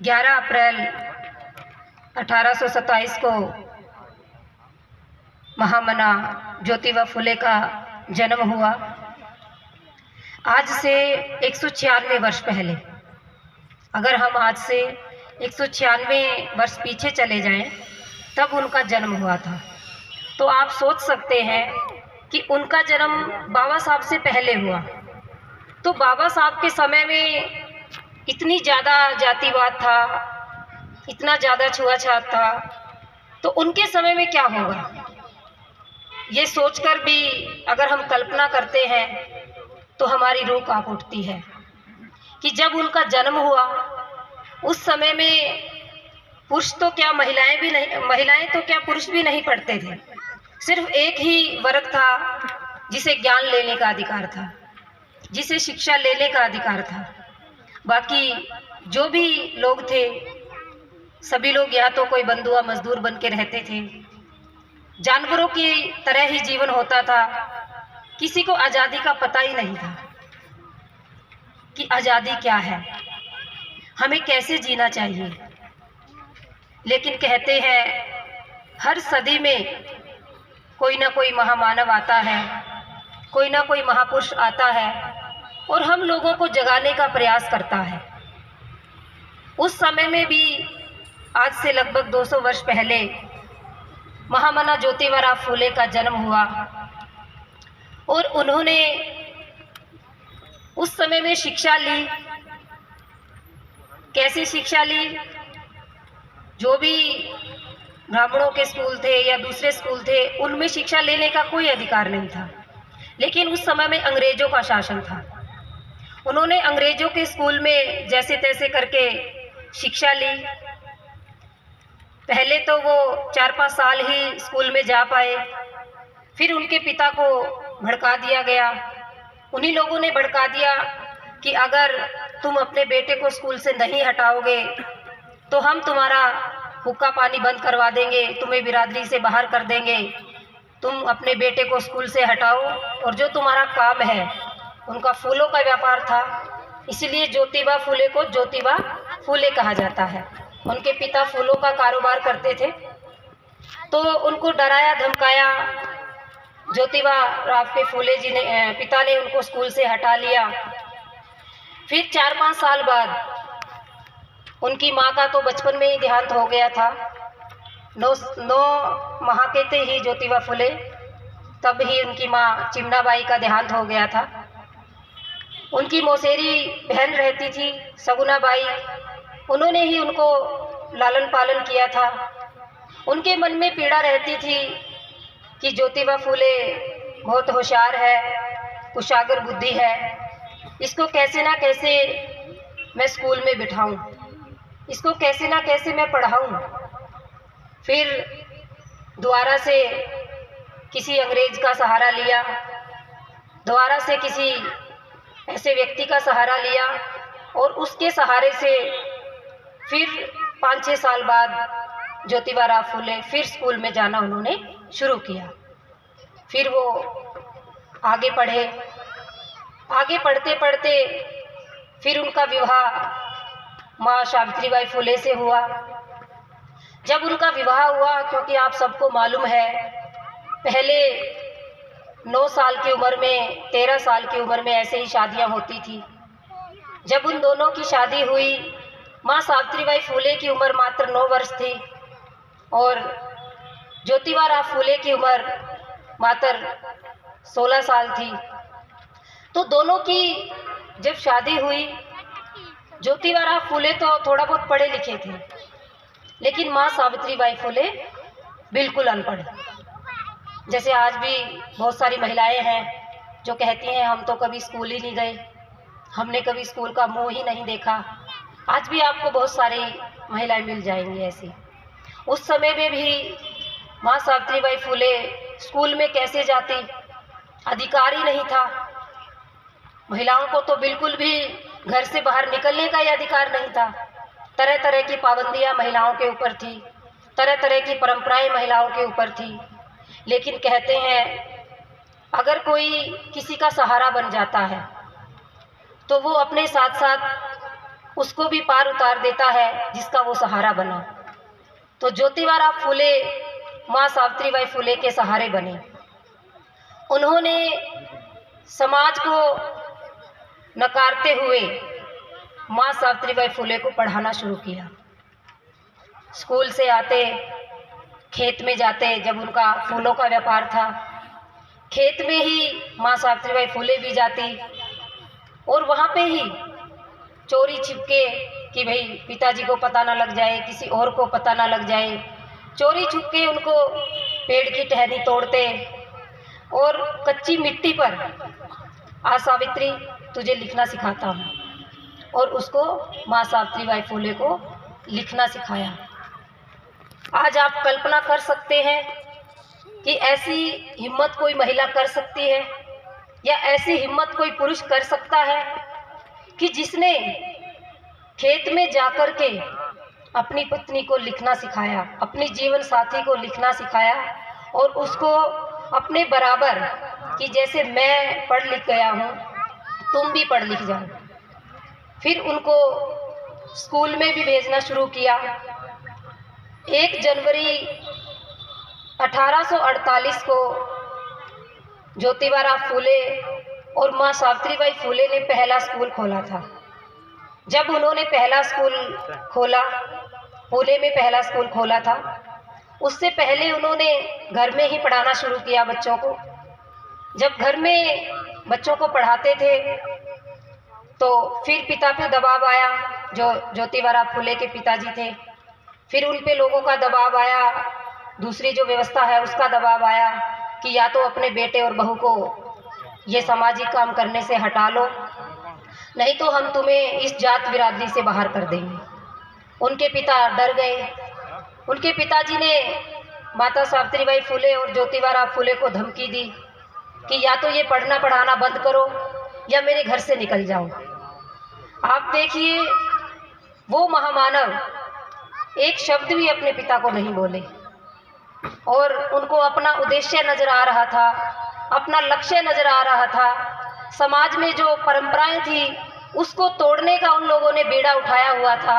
11 अप्रैल 1827 को महामना ज्योतिबा फुले का जन्म हुआ। आज से 196 वर्ष पहले, अगर हम आज से 196 वर्ष पीछे चले जाएं, तब उनका जन्म हुआ था। तो आप सोच सकते हैं कि उनका जन्म बाबा साहब से पहले हुआ, तो बाबा साहब के समय में इतनी ज़्यादा जातिवाद था, इतना ज़्यादा छुआछात था, तो उनके समय में क्या होगा, ये सोचकर भी अगर हम कल्पना करते हैं तो हमारी रूह कांप उठती है कि जब उनका जन्म हुआ उस समय में पुरुष तो क्या, महिलाएं तो क्या, पुरुष भी नहीं पढ़ते थे। सिर्फ एक ही वर्ग था जिसे ज्ञान लेने का अधिकार था, जिसे शिक्षा लेने का अधिकार था। बाकी जो भी लोग थे, सभी लोग या तो कोई बंधुआ मजदूर बन के रहते थे, जानवरों की तरह ही जीवन होता था। किसी को आज़ादी का पता ही नहीं था कि आज़ादी क्या है, हमें कैसे जीना चाहिए। लेकिन कहते हैं हर सदी में कोई ना कोई महामानव आता है, कोई ना कोई महापुरुष आता है और हम लोगों को जगाने का प्रयास करता है। उस समय में भी आज से लगभग 200 वर्ष पहले महामना ज्योतिबा फुले का जन्म हुआ और उन्होंने उस समय में शिक्षा ली। कैसी शिक्षा ली? जो भी ब्राह्मणों के स्कूल थे या दूसरे स्कूल थे, उनमें शिक्षा लेने का कोई अधिकार नहीं था। लेकिन उस समय में अंग्रेजों का शासन था। उन्होंने अंग्रेजों के स्कूल में जैसे तैसे करके शिक्षा ली। पहले तो वो 4-5 साल ही स्कूल में जा पाए, फिर उनके पिता को भड़का दिया गया। उन्हीं लोगों ने भड़का दिया कि अगर तुम अपने बेटे को स्कूल से नहीं हटाओगे तो हम तुम्हारा हुक्का पानी बंद करवा देंगे, तुम्हें बिरादरी से बाहर कर देंगे। तुम अपने बेटे को स्कूल से हटाओ और जो तुम्हारा काम है, उनका फूलों का व्यापार था, इसलिए ज्योतिबा फुले को ज्योतिबा फुले कहा जाता है। उनके पिता फूलों का कारोबार करते थे, तो उनको डराया धमकाया ज्योतिबा के फुले जी ने, पिता ने उनको स्कूल से हटा लिया। फिर 4-5 साल बाद उनकी माँ का तो बचपन में ही देहांत हो गया था। 9 माह के थे ही ज्योतिबा फुले, तब ही उनकी माँ चिमनाबाई का देहांत हो गया था। उनकी मौसेरी बहन रहती थी सगुनाबाई, उन्होंने ही उनको लालन पालन किया था। उनके मन में पीड़ा रहती थी कि ज्योतिबा फुले बहुत होशियार है, कुशागर बुद्धि है, इसको कैसे ना कैसे मैं स्कूल में बिठाऊं, इसको कैसे ना कैसे मैं पढ़ाऊं। फिर दोबारा से किसी अंग्रेज का सहारा लिया, दोबारा से किसी ऐसे व्यक्ति का सहारा लिया और उसके सहारे से फिर 5-6 साल बाद ज्योतिबा फुले फिर स्कूल में जाना उन्होंने शुरू किया। फिर वो आगे पढ़े, आगे पढ़ते पढ़ते फिर उनका विवाह माँ सावित्रीबाई फुले से हुआ। जब उनका विवाह हुआ, क्योंकि आप सबको मालूम है पहले 9 साल की उम्र में, 13 साल की उम्र में ऐसे ही शादियां होती थी। जब उन दोनों की शादी हुई, माँ सावित्रीबाई फुले की उम्र मात्र 9 वर्ष थी और ज्योतिबा फुले की उम्र मात्र 16 साल थी। तो दोनों की जब शादी हुई, ज्योतिबा फुले तो थोड़ा बहुत पढ़े लिखे थे, लेकिन माँ सावित्रीबाई फुले बिल्कुल अनपढ़। जैसे आज भी बहुत सारी महिलाएं हैं जो कहती हैं हम तो कभी स्कूल ही नहीं गए, हमने कभी स्कूल का मुंह ही नहीं देखा। आज भी आपको बहुत सारी महिलाएं मिल जाएंगी ऐसी। उस समय में भी माँ सावित्रीबाई फुले स्कूल में कैसे जाती, अधिकार ही नहीं था। महिलाओं को तो बिल्कुल भी घर से बाहर निकलने का ही अधिकार नहीं था। तरह तरह की पाबंदियां महिलाओं के ऊपर थी, तरह तरह की परंपराएं महिलाओं के ऊपर थी। लेकिन कहते हैं अगर कोई किसी का सहारा बन जाता है तो वो अपने साथ साथ उसको भी पार उतार देता है जिसका वो सहारा बना। तो ज्योतिबा फुले माँ सावित्रीबाई फुले के सहारे बने। उन्होंने समाज को नकारते हुए माँ सावित्रीबाई फुले को पढ़ाना शुरू किया। स्कूल से आते खेत में जाते, जब उनका फूलों का व्यापार था, खेत में ही माँ सावित्रीबाई फुले भी जाती और वहाँ पे ही चोरी छिपके कि भाई पिताजी को पता ना लग जाए, किसी और को पता ना लग जाए, चोरी छुपके उनको पेड़ की टहनी तोड़ते और कच्ची मिट्टी पर आ सावित्री तुझे लिखना सिखाता हूँ, और उसको माँ सावित्रीबाई फुले को लिखना सिखाया। आज आप कल्पना कर सकते हैं कि ऐसी हिम्मत कोई महिला कर सकती है या ऐसी हिम्मत कोई पुरुष कर सकता है कि जिसने खेत में जाकर के अपनी पत्नी को लिखना सिखाया, अपनी जीवन साथी को लिखना सिखाया और उसको अपने बराबर कि जैसे मैं पढ़ लिख गया हूँ तुम भी पढ़ लिख जाओ। फिर उनको स्कूल में भी भेजना शुरू किया। 1 जनवरी 1848 को ज्योतिबा फुले और माँ सावित्रीबाई फुले ने पहला स्कूल खोला था। जब उन्होंने पहला स्कूल खोला, पुणे में पहला स्कूल खोला था, उससे पहले उन्होंने घर में ही पढ़ाना शुरू किया बच्चों को। जब घर में बच्चों को पढ़ाते थे तो फिर पिता पे दबाव आया, जो ज्योतिबा फुले के पिताजी थे, फिर उन पे लोगों का दबाव आया, दूसरी जो व्यवस्था है उसका दबाव आया कि या तो अपने बेटे और बहू को ये सामाजिक काम करने से हटा लो, नहीं तो हम तुम्हें इस जात बिरादरी से बाहर कर देंगे। उनके पिता डर गए। उनके पिताजी ने माता सावित्रीबाई फुले और ज्योतिबा फुले को धमकी दी कि या तो ये पढ़ना पढ़ाना बंद करो या मेरे घर से निकल जाओ। आप देखिए, वो महामानव एक शब्द भी अपने पिता को नहीं बोले और उनको अपना उद्देश्य नजर आ रहा था, अपना लक्ष्य नजर आ रहा था। समाज में जो परंपराएं थी उसको तोड़ने का उन लोगों ने बीड़ा उठाया हुआ था।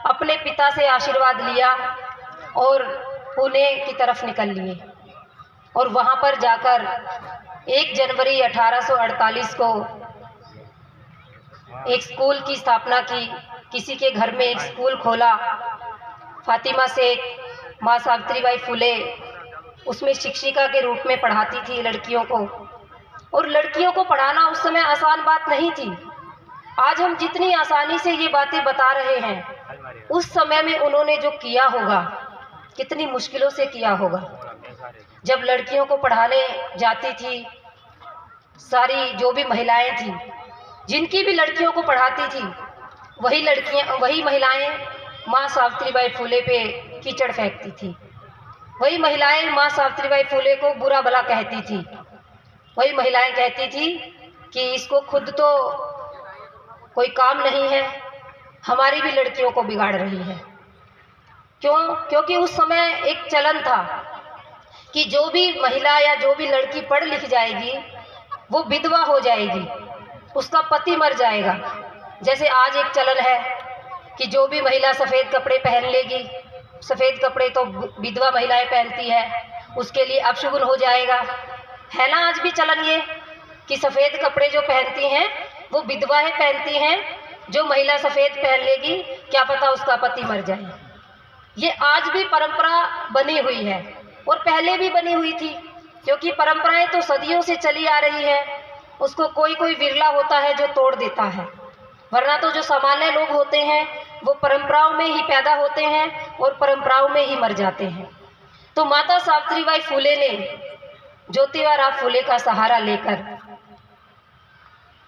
अपने पिता से आशीर्वाद लिया और पुणे की तरफ निकल लिए और वहां पर जाकर 1 जनवरी 1848 को एक स्कूल की स्थापना की। किसी के घर में एक स्कूल खोला। फातिमा शेख माँ सावित्रीबाई फुले उसमें शिक्षिका के रूप में पढ़ाती थी लड़कियों को, और लड़कियों को पढ़ाना उस समय आसान बात नहीं थी। आज हम जितनी आसानी से ये बातें बता रहे हैं, उस समय में उन्होंने जो किया होगा, कितनी मुश्किलों से किया होगा। जब लड़कियों को पढ़ाने जाती थी, सारी जो भी महिलाएं थी, जिनकी भी लड़कियों को पढ़ाती थी, वही महिलाएं माँ सावित्रीबाई फुले पे कीचड़ फेंकती थी। वही महिलाएं माँ सावित्रीबाई फुले को बुरा भला कहती थी। वही महिलाएं कहती थी कि इसको खुद तो कोई काम नहीं है, हमारी भी लड़कियों को बिगाड़ रही है। क्यों? क्योंकि उस समय एक चलन था कि जो भी महिला या जो भी लड़की पढ़ लिख जाएगी वो विधवा हो जाएगी, उसका पति मर जाएगा। जैसे आज एक चलन है कि जो भी महिला सफ़ेद कपड़े पहन लेगी, सफ़ेद कपड़े तो विधवा महिलाएं पहनती है, उसके लिए अपशगुन हो जाएगा, है ना। आज भी चलन ये कि सफ़ेद कपड़े जो पहनती हैं वो विधवाएं पहनती हैं, जो महिला सफ़ेद पहन लेगी क्या पता उसका पति मर जाए। ये आज भी परंपरा बनी हुई है और पहले भी बनी हुई थी, क्योंकि परंपराएं तो सदियों से चली आ रही है। उसको कोई कोई विरला होता है जो तोड़ देता है, वरना तो जो सामान्य लोग होते हैं वो परंपराओं में ही पैदा होते हैं और परंपराओं में ही मर जाते हैं। तो माता सावित्रीबाई फुले ने ज्योतिबा फुले का सहारा लेकर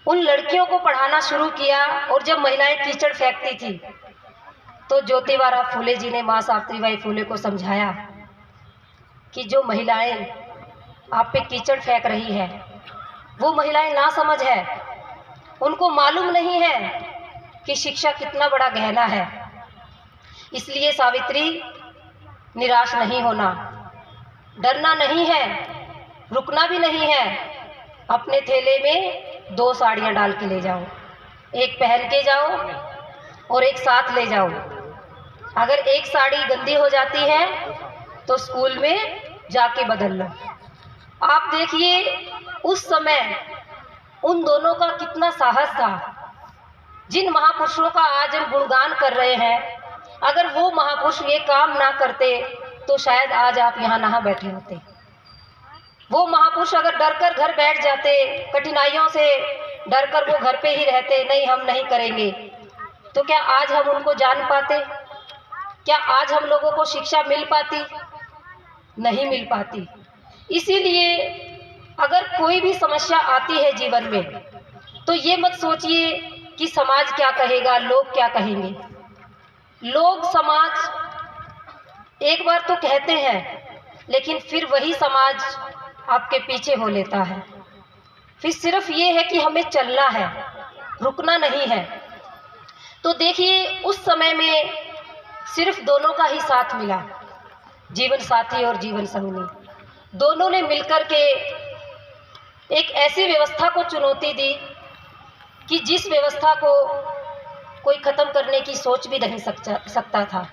उन लड़कियों को पढ़ाना शुरू किया। और जब महिलाएं कीचड़ फेंकती थी तो ज्योतिबा फुले जी ने माँ सावित्रीबाई फुले को समझाया कि जो महिलाएं आप पे कीचड़ फेंक रही है वो महिलाएं नासमझ है, उनको मालूम नहीं है कि शिक्षा कितना बड़ा गहना है। इसलिए सावित्री, निराश नहीं होना, डरना नहीं है, रुकना भी नहीं है। अपने थैले में 2 साड़ियाँ डाल के ले जाओ, एक पहन के जाओ और एक साथ ले जाओ। अगर एक साड़ी गंदी हो जाती है तो स्कूल में जाके बदल लो। आप देखिए उस समय उन दोनों का कितना साहस था। जिन महापुरुषों का आज हम गुणगान कर रहे हैं, अगर वो महापुरुष ये काम ना करते तो शायद आज आप यहाँ ना बैठे होते। वो महापुरुष अगर डर कर घर बैठ जाते, कठिनाइयों से डर कर वो घर पे ही रहते, नहीं हम नहीं करेंगे, तो क्या आज हम उनको जान पाते? क्या आज हम लोगों को शिक्षा मिल पाती? नहीं मिल पाती। इसीलिए अगर कोई भी समस्या आती है जीवन में तो ये मत सोचिए कि समाज क्या कहेगा, लोग क्या कहेंगे। लोग समाज एक बार तो कहते हैं, लेकिन फिर वही समाज आपके पीछे हो लेता है। फिर सिर्फ ये है कि हमें चलना है, रुकना नहीं है। तो देखिए उस समय में सिर्फ दोनों का ही साथ मिला, जीवन साथी और जीवन संगनी। दोनों ने मिलकर के एक ऐसी व्यवस्था को चुनौती दी कि जिस व्यवस्था को कोई ख़त्म करने की सोच भी नहीं सकता था।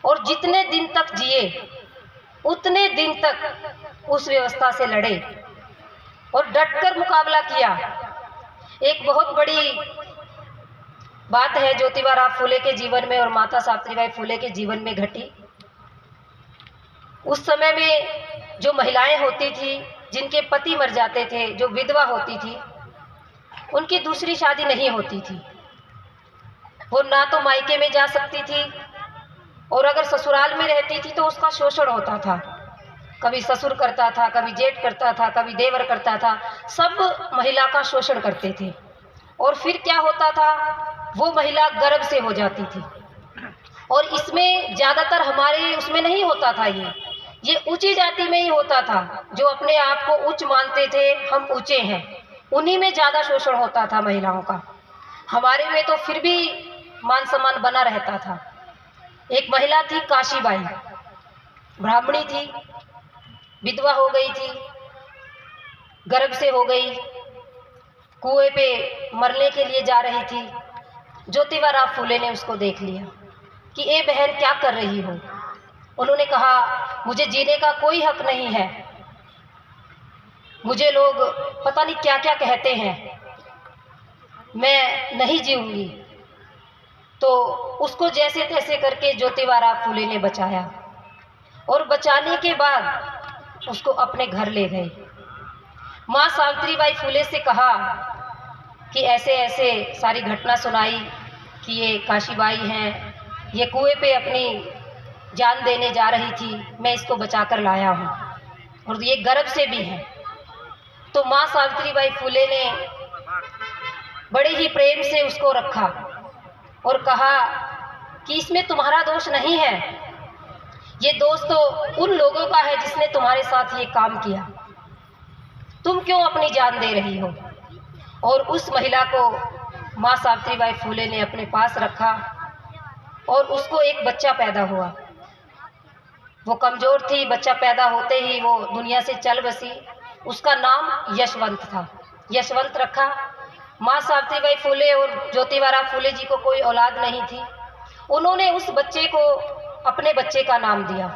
और जितने दिन तक जिए उतने दिन तक उस व्यवस्था से लड़े और डटकर मुकाबला किया। एक बहुत बड़ी बात है ज्योतिबा फूले के जीवन में और माता सावित्रीबाई फूले के जीवन में घटी। उस समय में जो महिलाएं होती थी, जिनके पति मर जाते थे, जो विधवा होती थी, उनकी दूसरी शादी नहीं होती थी। वो ना तो मायके में जा सकती थी और अगर ससुराल में रहती थी तो उसका शोषण होता था। कभी ससुर करता था, कभी जेठ करता था, कभी देवर करता था, सब महिला का शोषण करते थे। और फिर क्या होता था, वो महिला गर्भ से हो जाती थी। और इसमें ज़्यादातर हमारे उसमें नहीं होता था, ये ऊंची जाति में ही होता था। जो अपने आप को उच्च मानते थे, हम ऊंचे हैं, उन्हीं में ज़्यादा शोषण होता था महिलाओं का। हमारे में तो फिर भी मान सम्मान बना रहता था। एक महिला थी काशीबाई, ब्राह्मणी थी, विधवा हो गई थी, गर्भ से हो गई, कुएं पे मरने के लिए जा रही थी। ज्योतिबा फूले ने उसको देख लिया कि ए बहन क्या कर रही हो। उन्होंने कहा मुझे जीने का कोई हक नहीं है, मुझे लोग पता नहीं क्या क्या कहते हैं, मैं नहीं जीऊंगी। तो उसको जैसे तैसे करके ज्योतिबा फूले ने बचाया और बचाने के बाद उसको अपने घर ले गए। माँ सावित्रीबाई फूले से कहा कि ऐसे ऐसे सारी घटना सुनाई कि ये काशीबाई हैं, ये कुएं पे अपनी जान देने जा रही थी, मैं इसको बचाकर लाया हूँ और ये गर्भ से भी है। तो माँ सावित्रीबाई फूले ने बड़े ही प्रेम से उसको रखा और कहा कि इसमें तुम्हारा दोष नहीं है, ये दोष तो उन लोगों का है जिसने तुम्हारे साथ ये काम किया, तुम क्यों अपनी जान दे रही हो। और उस महिला को माँ सावित्रीबाई फूले ने अपने पास रखा और उसको एक बच्चा पैदा हुआ। वो कमज़ोर थी, बच्चा पैदा होते ही वो दुनिया से चल बसी। उसका नाम यशवंत था, यशवंत रखा। माँ सावित्रीबाई फूले और ज्योतिबा फूले जी को कोई औलाद नहीं थी। उन्होंने उस बच्चे को अपने बच्चे का नाम दिया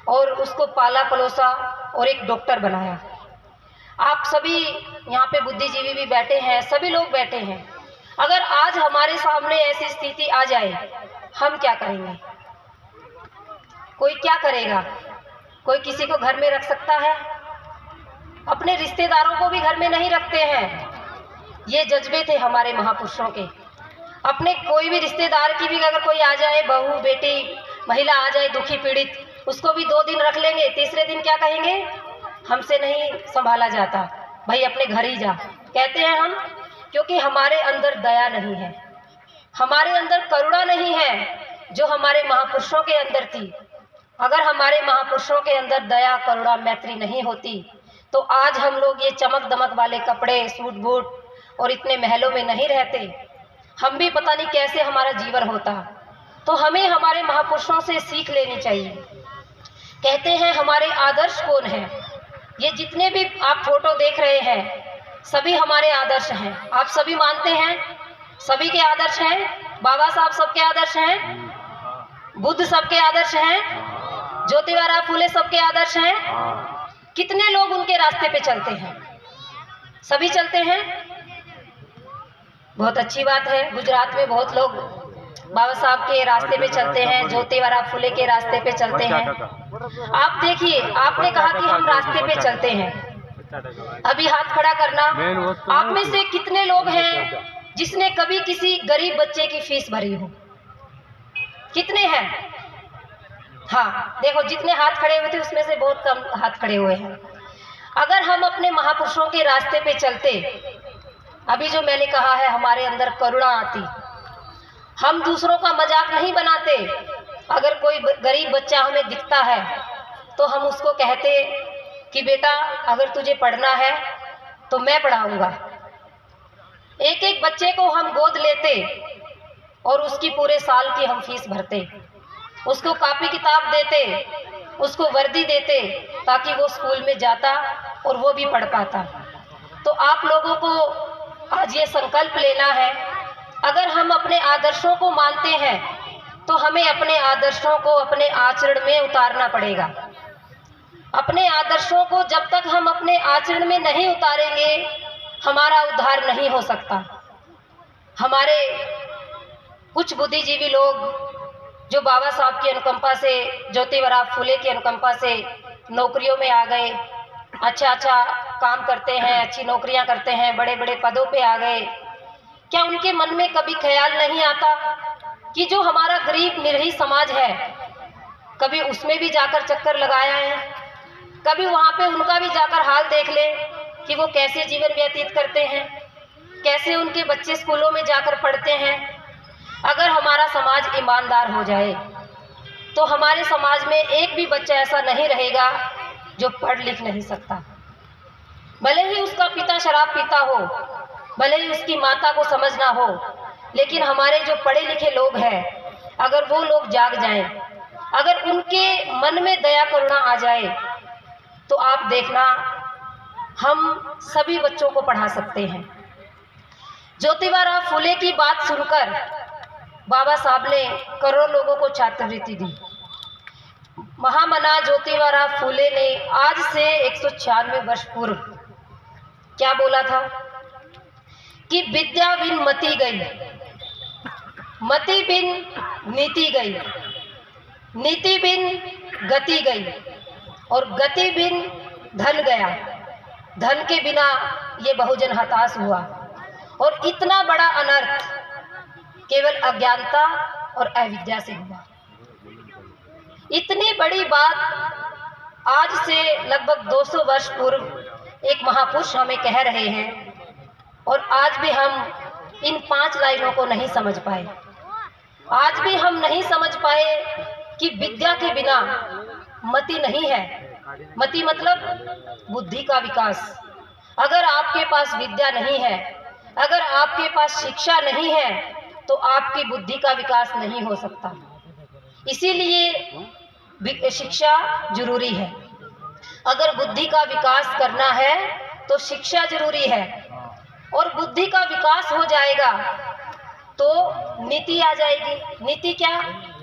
और उसको पाला पलोसा और एक डॉक्टर बनाया। आप सभी यहाँ पे बुद्धिजीवी भी बैठे हैं, सभी लोग बैठे हैं। अगर आज हमारे सामने ऐसी स्थिति आ जाए, हम क्या करेंगे? कोई क्या करेगा? कोई किसी को घर में रख सकता है? अपने रिश्तेदारों को भी घर में नहीं रखते हैं। ये जज्बे थे हमारे महापुरुषों के। अपने कोई भी रिश्तेदार की भी अगर कोई आ जाए, बहू बेटी महिला आ जाए दुखी पीड़ित, उसको भी 2 दिन रख लेंगे, तीसरे दिन क्या कहेंगे? हमसे नहीं संभाला जाता, भाई अपने घर ही जा, कहते हैं हम। क्योंकि हमारे अंदर दया नहीं है, हमारे अंदर करुणा नहीं है जो हमारे महापुरुषों के अंदर थी। अगर हमारे महापुरुषों के अंदर दया करुणा मैत्री नहीं होती तो आज हम लोग ये चमक दमक वाले कपड़े, सूट बूट और इतने महलों में नहीं रहते। हम भी पता नहीं कैसे हमारा जीवन होता। तो हमें हमारे महापुरुषों से सीख लेनी चाहिए। कहते हैं हमारे आदर्श कौन है? ये जितने भी आप फोटो देख रहे हैं सभी हमारे आदर्श हैं। आप सभी मानते हैं सभी के आदर्श हैं? बाबा साहब सबके आदर्श हैं, बुद्ध सबके आदर्श हैं, ज्योतिबा फुले सबके आदर्श हैं। कितने लोग उनके रास्ते पे चलते हैं? सभी चलते हैं। बहुत अच्छी बात है। गुजरात में बहुत लोग बाबा साहब के रास्ते पे चलते हैं, ज्योतिबा फुले के रास्ते पे चलते हैं। आप देखिए, आपने कहा कि हम रास्ते पे चलते हैं, अभी हाथ खड़ा करना। आप में से कितने लोग हैं जिसने कभी किसी गरीब बच्चे की फीस भरी हो? कितने हैं? हाँ, देखो जितने हाथ खड़े हुए थे उसमें से बहुत कम हाथ खड़े हुए हैं। अगर हम अपने महापुरुषों के रास्ते पे चलते, अभी जो मैंने कहा है, हमारे अंदर करुणा आती, हम दूसरों का मजाक नहीं बनाते। अगर कोई गरीब बच्चा हमें दिखता है तो हम उसको कहते कि बेटा अगर तुझे पढ़ना है तो मैं पढ़ाऊंगा। एक एक बच्चे को हम गोद लेते और उसकी पूरे साल की हम फीस भरते, उसको कॉपी किताब देते, उसको वर्दी देते, ताकि वो स्कूल में जाता और वो भी पढ़ पाता। तो आप लोगों को आज ये संकल्प लेना है, अगर हम अपने आदर्शों को मानते हैं तो हमें अपने आदर्शों को अपने आचरण में उतारना पड़ेगा। अपने आदर्शों को जब तक हम अपने आचरण में नहीं उतारेंगे, हमारा उद्धार नहीं हो सकता। हमारे कुछ बुद्धिजीवी लोग जो बाबा साहब की अनुकंपा से, ज्योतिबा फुले की अनुकंपा से नौकरियों में आ गए, अच्छा काम करते हैं, अच्छी नौकरियां करते हैं, बड़े बड़े पदों पे आ गए, क्या उनके मन में कभी ख्याल नहीं आता कि जो हमारा गरीब निरही समाज है, कभी उसमें भी जाकर चक्कर लगाया है? कभी वहाँ पे उनका भी जाकर हाल देख ले कि वो कैसे जीवन व्यतीत करते हैं, कैसे उनके बच्चे स्कूलों में जाकर पढ़ते हैं। अगर हमारा समाज ईमानदार हो जाए तो हमारे समाज में एक भी बच्चा ऐसा नहीं रहेगा जो पढ़ लिख नहीं सकता। भले ही उसका पिता शराब पीता हो, भले ही उसकी माता को समझ ना हो, लेकिन हमारे जो पढ़े लिखे लोग हैं, अगर वो लोग जाग जाएं, अगर उनके मन में दया करुणा आ जाए, तो आप देखना हम सभी बच्चों को पढ़ा सकते हैं। ज्योतिबा फुले की बात सुनकर बाबा साहब ने करोड़ों लोगों को छात्रवृत्ति दी। महामना ज्योतिबा फुले ने आज से 196 वर्ष पूर्व क्या बोला था कि विद्या बिन मति गई, मति बिन नीति गई, नीति बिन गति गई, और गति बिन धन गया, धन के बिना ये बहुजन हताश हुआ। और इतना बड़ा अनर्थ केवल अज्ञानता और अविद्या से हुआ। इतनी बड़ी बात आज से लगभग 200 वर्ष पूर्व एक महापुरुष हमें कह रहे हैं, और आज भी हम इन 5 लाइनों को नहीं समझ पाए। आज भी हम नहीं समझ पाए कि विद्या के बिना मति नहीं है। मति मतलब बुद्धि का विकास। अगर आपके पास विद्या नहीं है, अगर आपके पास शिक्षा नहीं है, तो आपकी बुद्धि का विकास नहीं हो सकता। इसीलिए शिक्षा जरूरी है। अगर बुद्धि का विकास करना है तो शिक्षा जरूरी है, और बुद्धि का विकास हो जाएगा तो नीति आ जाएगी। नीति क्या?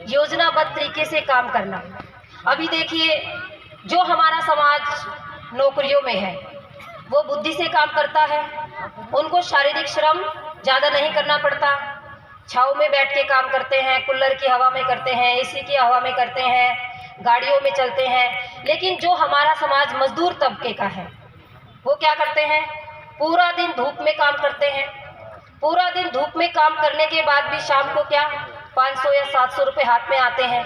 योजनाबद्ध तरीके से काम करना। अभी देखिए, जो हमारा समाज नौकरियों में है वो बुद्धि से काम करता है, उनको शारीरिक श्रम ज़्यादा नहीं करना पड़ता, छाँव में बैठ के काम करते हैं, कूलर की हवा में करते हैं, एसी की हवा में करते हैं, गाड़ियों में चलते हैं। लेकिन जो हमारा समाज मजदूर तबके का है वो क्या करते हैं? पूरा दिन धूप में काम करते हैं। पूरा दिन धूप में काम करने के बाद भी शाम को क्या 500 या 700 रुपये हाथ में आते हैं,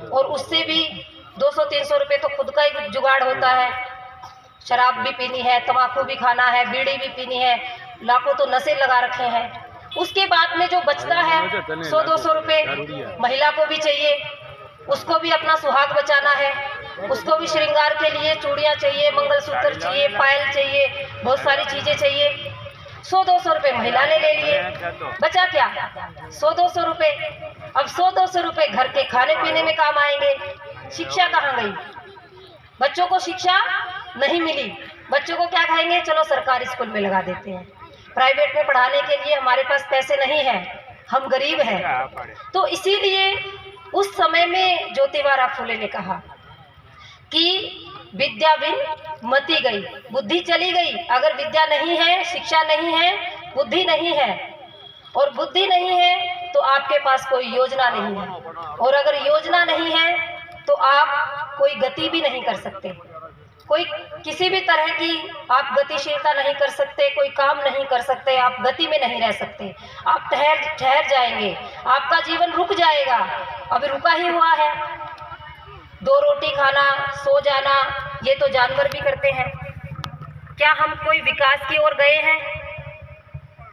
और उससे भी 200-300 रुपये तो खुद का ही जुगाड़ होता है। शराब भी पीनी है, तंबाकू भी खाना है, बीड़ी भी पीनी है, लाखों तो नशे लगा रखे हैं। उसके बाद में जो बचता है 100-200 रुपये महिला को भी चाहिए, उसको भी अपना सुहाग बचाना है, उसको भी श्रृंगार के लिए चूड़ियाँ चाहिए, मंगलसूत्र चाहिए, पायल चाहिए, बहुत सारी चीज़ें चाहिए। 100-200 रुपये महिला ने ले लिए, बचा क्या? 100-200 रुपये। अब 100-200 रुपये घर के खाने पीने में काम आएंगे। शिक्षा कहाँ गई? बच्चों को शिक्षा नहीं मिली। बच्चों को क्या खाएंगे? चलो सरकारी स्कूल में लगा देते हैं। प्राइवेट में पढ़ाने के लिए हमारे पास पैसे नहीं है, हम गरीब हैं। तो इसीलिए उस समय में ज्योतिबा फुले ने कहा कि विद्या बिन मति गई, बुद्धि चली गई। अगर विद्या नहीं है, शिक्षा नहीं है, बुद्धि नहीं है, और बुद्धि नहीं है तो आपके पास कोई योजना नहीं है, और अगर योजना नहीं है तो आप कोई गति भी नहीं कर सकते, कोई किसी भी तरह की आप गतिशीलता नहीं कर सकते, कोई काम नहीं कर सकते, आप गति में नहीं रह सकते, आप ठहर जाएंगे, आपका जीवन रुक जाएगा। अभी रुका ही हुआ है। 2 रोटी खाना, सो जाना, ये तो जानवर भी करते हैं। क्या हम कोई विकास की ओर गए हैं?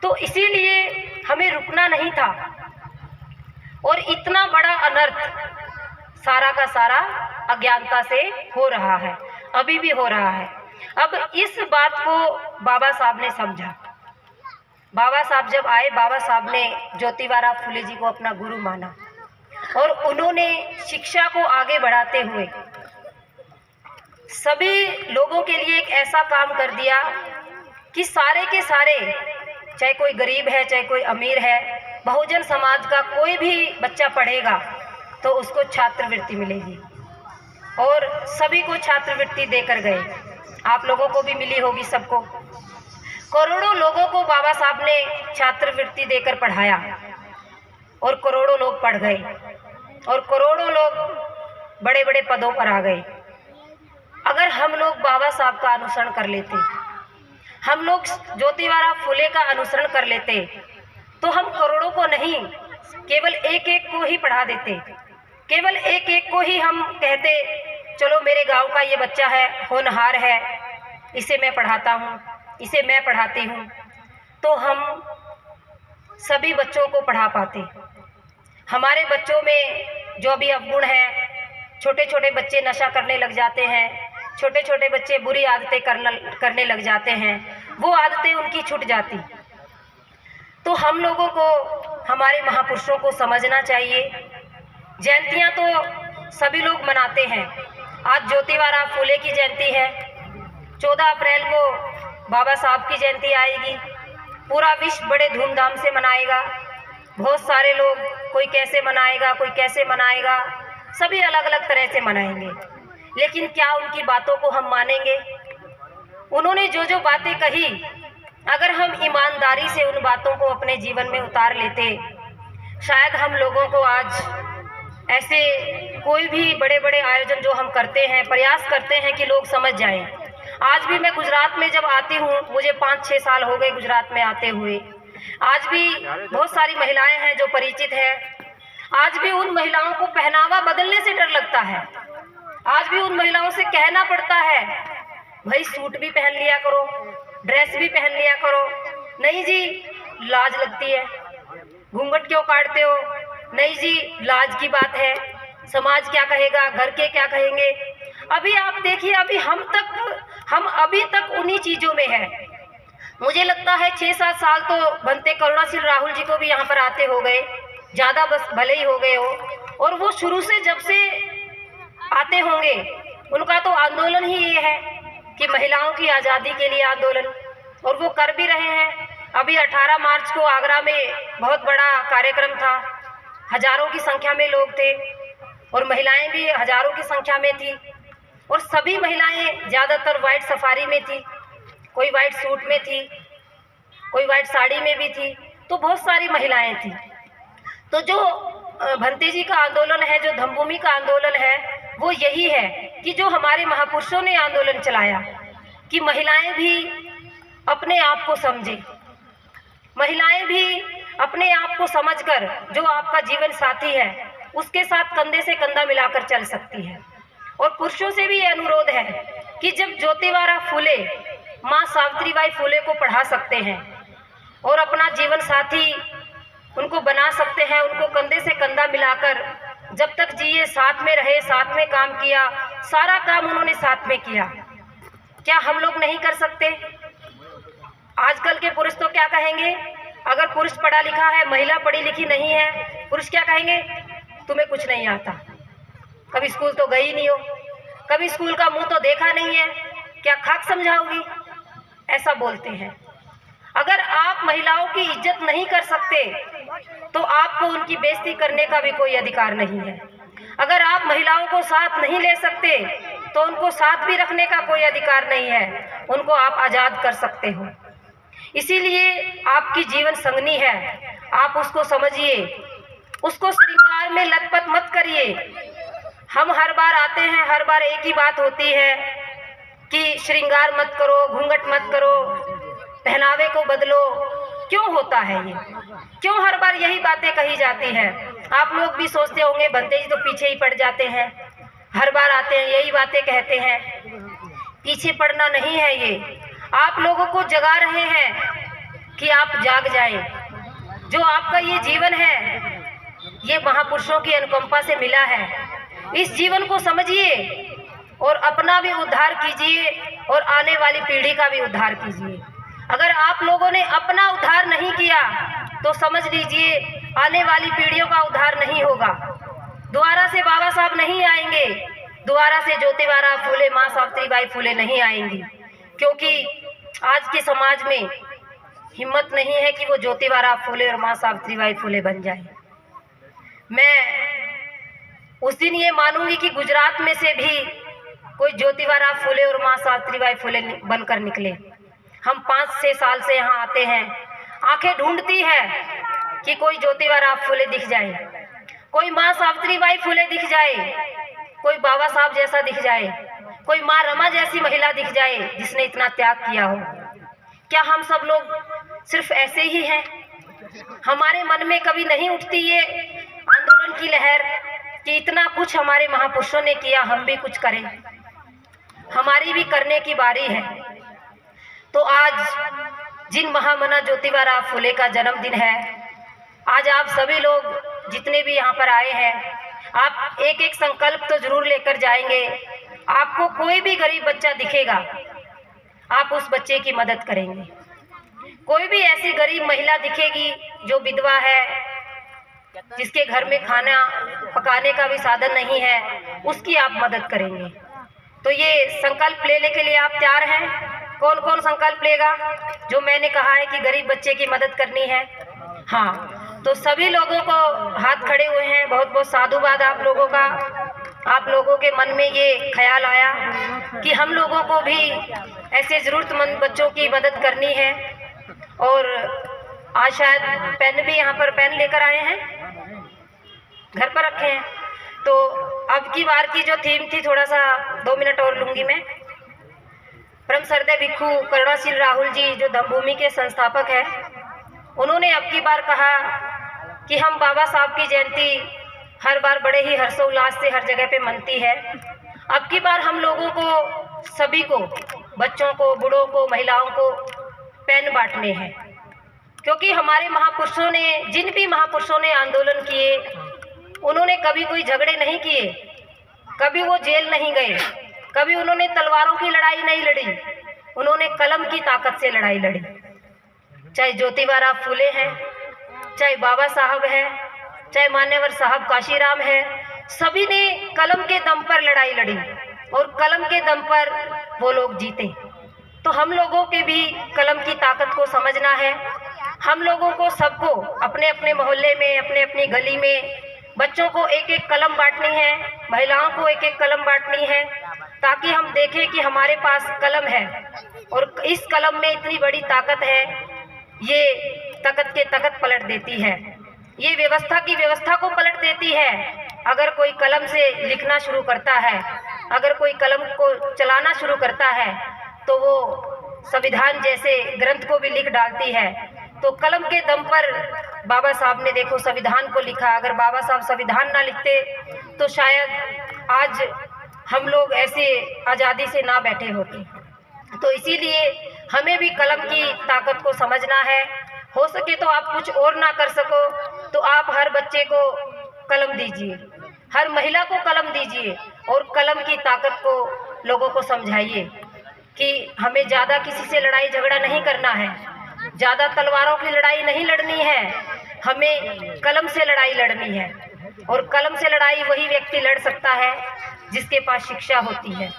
तो इसीलिए हमें रुकना नहीं था। और इतना बड़ा अनर्थ सारा का सारा अज्ञानता से हो रहा है, अभी भी हो रहा है। अब इस बात को बाबा साहब ने समझा। बाबा साहब जब आए, बाबा साहब ने ज्योतिबा फुले जी को अपना गुरु माना, और उन्होंने शिक्षा को आगे बढ़ाते हुए सभी लोगों के लिए एक ऐसा काम कर दिया कि सारे के सारे, चाहे कोई गरीब है, चाहे कोई अमीर है, बहुजन समाज का कोई भी बच्चा पढ़ेगा तो उसको छात्रवृत्ति मिलेगी। और सभी को छात्रवृत्ति देकर गए। आप लोगों को भी मिली होगी, सबको। करोड़ों लोगों को बाबा साहब ने छात्रवृत्ति देकर पढ़ाया, और करोड़ों लोग पढ़ गए, और करोड़ों लोग बड़े बड़े पदों पर आ गए। अगर हम लोग बाबा साहब का अनुसरण कर लेते, हम लोग ज्योतिबा फुले का अनुसरण कर लेते, तो हम करोड़ों को नहीं, केवल एक एक को ही पढ़ा देते, केवल एक एक को ही हम कहते, चलो मेरे गांव का ये बच्चा है, होनहार है, इसे मैं पढ़ाता हूँ, इसे मैं पढ़ाती हूँ, तो हम सभी बच्चों को पढ़ा पाते। हमारे बच्चों में जो अभी अवगुण है, छोटे छोटे बच्चे नशा करने लग जाते हैं, छोटे छोटे बच्चे बुरी आदतें करने लग जाते हैं, वो आदतें उनकी छूट जाती। तो हम लोगों को हमारे महापुरुषों को समझना चाहिए। जयंतियाँ तो सभी लोग मनाते हैं। आज ज्योतिबा फुले की जयंती है, 14 अप्रैल को बाबा साहब की जयंती आएगी। पूरा विश्व बड़े धूमधाम से मनाएगा। बहुत सारे लोग, कोई कैसे मनाएगा, कोई कैसे मनाएगा, सभी अलग अलग तरह से मनाएंगे। लेकिन क्या उनकी बातों को हम मानेंगे? उन्होंने जो जो बातें कही, अगर हम ईमानदारी से उन बातों को अपने जीवन में उतार लेते, शायद हम लोगों को आज ऐसे कोई भी बड़े बड़े आयोजन जो हम करते हैं, प्रयास करते हैं कि लोग समझ जाएं। आज भी मैं गुजरात में जब आती हूँ, मुझे 5-6 साल हो गए गुजरात में आते हुए, आज भी बहुत सारी महिलाएं हैं जो परिचित हैं। आज भी उन महिलाओं को पहनावा बदलने से डर लगता है। आज भी उन महिलाओं से कहना पड़ता है, भाई सूट भी पहन लिया करो, ड्रेस भी पहन लिया करो। नहीं जी, लाज लगती है। घूंघट क्यों काटते हो? नहीं जी, लाज की बात है, समाज क्या कहेगा, घर के क्या कहेंगे। अभी आप देखिए, हम अभी तक उन्हीं चीज़ों में हैं। मुझे लगता है 6-7 साल तो बनते करुणाशील राहुल जी को भी यहाँ पर आते हो गए, ज़्यादा बस भले ही हो गए हो। और वो शुरू से जब से आते होंगे, उनका तो आंदोलन ही ये है कि महिलाओं की आज़ादी के लिए आंदोलन, और वो कर भी रहे हैं। अभी 18 मार्च को आगरा में बहुत बड़ा कार्यक्रम था, हजारों की संख्या में लोग थे, और महिलाएं भी हजारों की संख्या में थी। और सभी महिलाएं ज़्यादातर वाइट सफारी में थी, कोई वाइट सूट में थी, कोई वाइट साड़ी में भी थी, तो बहुत सारी महिलाएं थी। तो जो भंते जी का आंदोलन है, जो धम्मभूमि का आंदोलन है, वो यही है कि जो हमारे महापुरुषों ने आंदोलन चलाया कि महिलाएं भी अपने आप को समझें, महिलाएं भी अपने आप को समझकर जो आपका जीवन साथी है उसके साथ कंधे से कंधा मिलाकर चल सकती है। और पुरुषों से भी ये अनुरोध है कि जब ज्योतिबा फुले माँ सावित्रीबाई फुले को पढ़ा सकते हैं और अपना जीवन साथी उनको बना सकते हैं, उनको कंधे से कंधा मिलाकर जब तक जिए, साथ में रहे, साथ में काम किया, सारा काम उन्होंने साथ में किया, क्या हम लोग नहीं कर सकते? आजकल के पुरुष तो क्या कहेंगे? अगर पुरुष पढ़ा लिखा है, महिला पढ़ी लिखी नहीं है, पुरुष क्या कहेंगे? तुम्हें कुछ नहीं आता, कभी स्कूल तो गई नहीं हो, कभी स्कूल का मुंह तो देखा नहीं है, क्या खाक समझाओगी? ऐसा बोलते हैं। अगर आप महिलाओं की इज्जत नहीं कर सकते तो आपको उनकी बेइज्जती करने का भी कोई अधिकार नहीं है। अगर आप महिलाओं को साथ नहीं ले सकते तो उनको साथ भी रखने का कोई अधिकार नहीं है, उनको आप आज़ाद कर सकते हो। इसीलिए आपकी जीवन संगनी है, आप उसको समझिए, उसको श्रृंगार में लतपत मत करिए। हम हर बार आते हैं, हर बार एक ही बात होती है कि श्रृंगार मत करो, घूंघट मत करो, पहनावे को बदलो। क्यों होता है ये? क्यों हर बार यही बातें कही जाती हैं? आप लोग भी सोचते होंगे बनते जी तो पीछे ही पड़ जाते हैं, हर बार आते हैं यही बातें कहते हैं। पीछे पड़ना नहीं है, ये आप लोगों को जगा रहे हैं कि आप जाग जाएं। जो आपका ये जीवन है ये महापुरुषों की अनुकंपा से मिला है। इस जीवन को समझिए और अपना भी उद्धार कीजिए और आने वाली पीढ़ी का भी उद्धार कीजिए। अगर आप लोगों ने अपना उद्धार नहीं किया तो समझ लीजिए आने वाली पीढ़ियों का उद्धार नहीं होगा। दोबारा से बाबा साहब नहीं आएंगे, दोबारा से ज्योतिबा फूले, माँ सावित्रीबाई फूले नहीं आएंगी, क्योंकि आज के समाज में हिम्मत नहीं है कि वो ज्योतिबा फूले और माँ सावित्रीबाई फूले बन जाए। मैं उस दिन ये मानूंगी कि गुजरात में से भी कोई ज्योतिबा फूले और माँ सावित्रीबाई फूले बनकर निकले। हम 5-6 साल से यहाँ आते हैं, आंखें ढूंढती है कि कोई ज्योतिबा फूले दिख जाए, कोई माँ सावित्रीबाई फूले दिख जाए, कोई बाबा साहब जैसा दिख जाए, कोई माँ रमा जैसी महिला दिख जाए जिसने इतना त्याग किया हो। क्या हम सब लोग सिर्फ ऐसे ही हैं? हमारे मन में कभी नहीं उठती ये आंदोलन की लहर कि इतना कुछ हमारे महापुरुषों ने किया, हम भी कुछ करें? हमारी भी करने की बारी है। तो आज जिन महामना ज्योतिबा फूले का जन्मदिन है, आज आप सभी लोग जितने भी यहाँ पर आए हैं, आप एक एक संकल्प तो जरूर लेकर जाएंगे। आपको कोई भी गरीब बच्चा दिखेगा, आप उस बच्चे की मदद करेंगे। कोई भी ऐसी गरीब महिला दिखेगी जो विधवा है, जिसके घर में खाना पकाने का भी साधन नहीं है, उसकी आप मदद करेंगे। तो ये संकल्प लेने के लिए आप तैयार हैं? कौन कौन संकल्प लेगा? जो मैंने कहा है कि गरीब बच्चे की मदद करनी है। हाँ, तो सभी लोगों को हाथ खड़े हुए हैं, बहुत बहुत साधुवाद आप लोगों का। आप लोगों के मन में ये ख्याल आया कि हम लोगों को भी ऐसे ज़रूरतमंद बच्चों की मदद करनी है। और आज शायद पेन भी यहाँ पर पेन लेकर आए हैं, घर पर रखे हैं। तो अब की बार की जो थीम थी, थोड़ा सा 2 मिनट और लूँगी मैं। परम श्रद्धेय भिक्षु करुणाशील राहुल जी जो धम्मभूमि के संस्थापक हैं, उन्होंने अब की बार कहा कि हम बाबा साहब की जयंती हर बार बड़े ही हर्षोल्लास से हर जगह पे मनती है। अब की बार हम लोगों को, सभी को, बच्चों को, बूढ़ों को, महिलाओं को पेन बांटने हैं, क्योंकि हमारे महापुरुषों ने, जिन भी महापुरुषों ने आंदोलन किए, उन्होंने कभी कोई झगड़े नहीं किए, कभी वो जेल नहीं गए, कभी उन्होंने तलवारों की लड़ाई नहीं लड़ी, उन्होंने कलम की ताकत से लड़ाई लड़ी। चाहे ज्योतिबा फूले हैं, चाहे बाबा साहब हैं, चाहे मान्यवर साहब काशीराम है, सभी ने कलम के दम पर लड़ाई लड़ी और कलम के दम पर वो लोग जीते। तो हम लोगों के भी कलम की ताकत को समझना है। हम लोगों को, सबको अपने अपने मोहल्ले में, अपने अपनी गली में बच्चों को एक एक कलम बांटनी है, महिलाओं को एक एक कलम बांटनी है, ताकि हम देखें कि हमारे पास कलम है और इस कलम में इतनी बड़ी ताकत है। ये तकत के तकत पलट देती है, ये व्यवस्था की व्यवस्था को पलट देती है। अगर कोई कलम से लिखना शुरू करता है, अगर कोई कलम को चलाना शुरू करता है, तो वो संविधान जैसे ग्रंथ को भी लिख डालती है। तो कलम के दम पर बाबा साहब ने देखो संविधान को लिखा। अगर बाबा साहब संविधान ना लिखते तो शायद आज हम लोग ऐसे आज़ादी से ना बैठे होते। तो इसीलिए हमें भी कलम की ताकत को समझना है। हो सके तो आप कुछ और ना कर सको तो आप हर बच्चे को कलम दीजिए, हर महिला को कलम दीजिए और कलम की ताकत को लोगों को समझाइए कि हमें ज़्यादा किसी से लड़ाई झगड़ा नहीं करना है, ज़्यादा तलवारों की लड़ाई नहीं लड़नी है, हमें कलम से लड़ाई लड़नी है। और कलम से लड़ाई वही व्यक्ति लड़ सकता है जिसके पास शिक्षा होती है,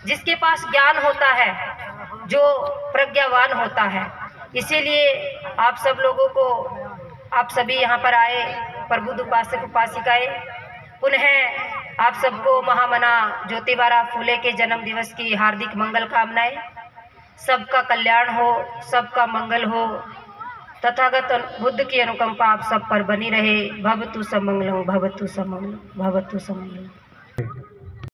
जिसके पास ज्ञान होता है, जो प्रज्ञावान होता है। इसीलिए आप सब लोगों को आप सभी यहाँ पर आए, प्रबुद्ध उपासक उपासिकाएं, पुनः आप सबको महामना ज्योतिबा फूले के जन्म दिवस की हार्दिक मंगल कामनाएं। सबका कल्याण हो, सबका मंगल हो, तथागत बुद्ध की अनुकंपा आप सब पर बनी रहे। भवतु समंगलम, भवतु समंगलम, भवतु समंगलम।